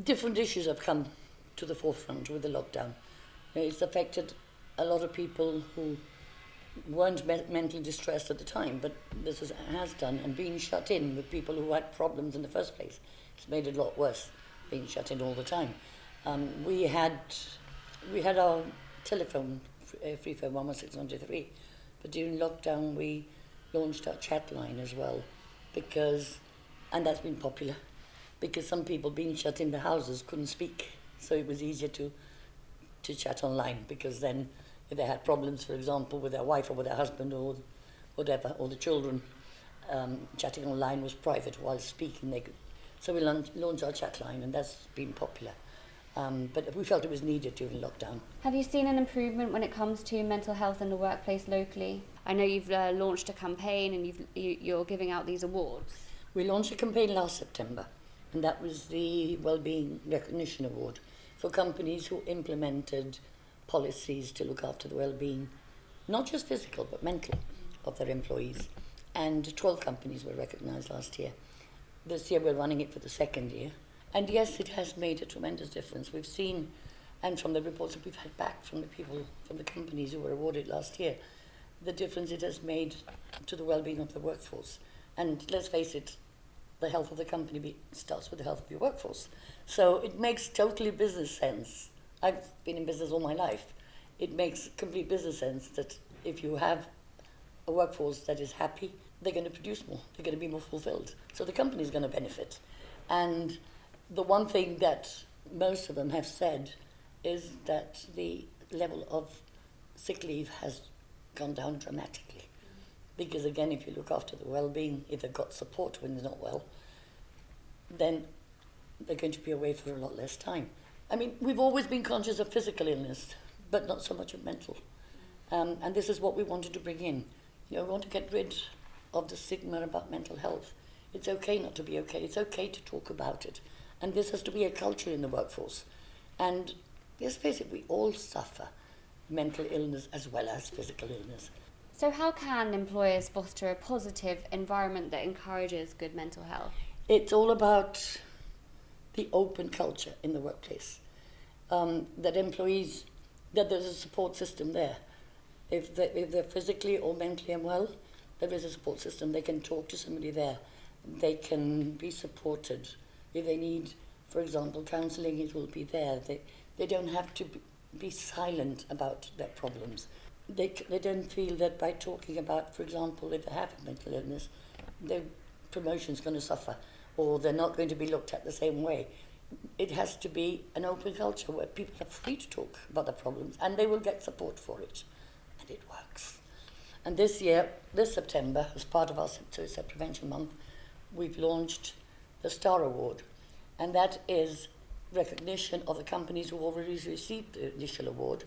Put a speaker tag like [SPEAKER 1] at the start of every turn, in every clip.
[SPEAKER 1] different issues have come to the forefront with the lockdown. It's affected a lot of people who weren't mentally distressed at the time, but has done, and being shut in with people who had problems in the first place, it's made it a lot worse, being shut in all the time. We had our telephone, free phone 116 but during lockdown we launched our chat line as well, and that's been popular, because some people being shut in the houses couldn't speak, so it was easier to chat online, because then if they had problems, for example, with their wife or with their husband or whatever, or the children, chatting online was private, while speaking they could. So we launched our chat line, and that's been popular. But we felt it was needed during lockdown.
[SPEAKER 2] Have you seen an improvement when it comes to mental health in the workplace locally? I know you've launched a campaign and you're giving out these awards.
[SPEAKER 1] We launched a campaign last September, and that was the Wellbeing Recognition Award for companies who implemented policies to look after the well-being, not just physical but mental, of their employees. And 12 companies were recognised last year. This year we're running it for the second year. And yes, it has made a tremendous difference. We've seen, and from the reports that we've had back from the people, from the companies who were awarded last year, the difference it has made to the well-being of the workforce. And let's face it, the health of the company starts with the health of your workforce. So it makes totally business sense. I've been in business all my life. It makes complete business sense that if you have a workforce that is happy, they're going to produce more, they're going to be more fulfilled. So the company is going to benefit. And the one thing that most of them have said is that the level of sick leave has gone down dramatically. Because again, if you look after the well-being, if they've got support when they're not well, then they're going to be away for a lot less time. I mean, we've always been conscious of physical illness, but not so much of mental. And this is what we wanted to bring in. We want to get rid of the stigma about mental health. It's okay not to be okay. It's okay to talk about it. And this has to be a culture in the workforce. And let's face it, we all suffer mental illness as well as physical illness.
[SPEAKER 2] So how can employers foster a positive environment that encourages good mental health?
[SPEAKER 1] It's all about the open culture in the workplace. That employees, that there's a support system there. If they're physically or mentally unwell, there is a support system. They can talk to somebody there. They can be supported. If they need, for example, counselling, it will be there. They don't have to be silent about their problems. They don't feel that by talking about, for example, if they have a mental illness, their promotion's going to suffer, or they're not going to be looked at the same way. It has to be an open culture where people are free to talk about their problems, and they will get support for it. And it works. And this year, this September, as part of our Suicide Prevention Month, we've launched the Star Award, and that is recognition of the companies who already received the initial award,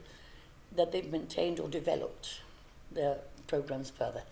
[SPEAKER 1] that they've maintained or developed their programs further.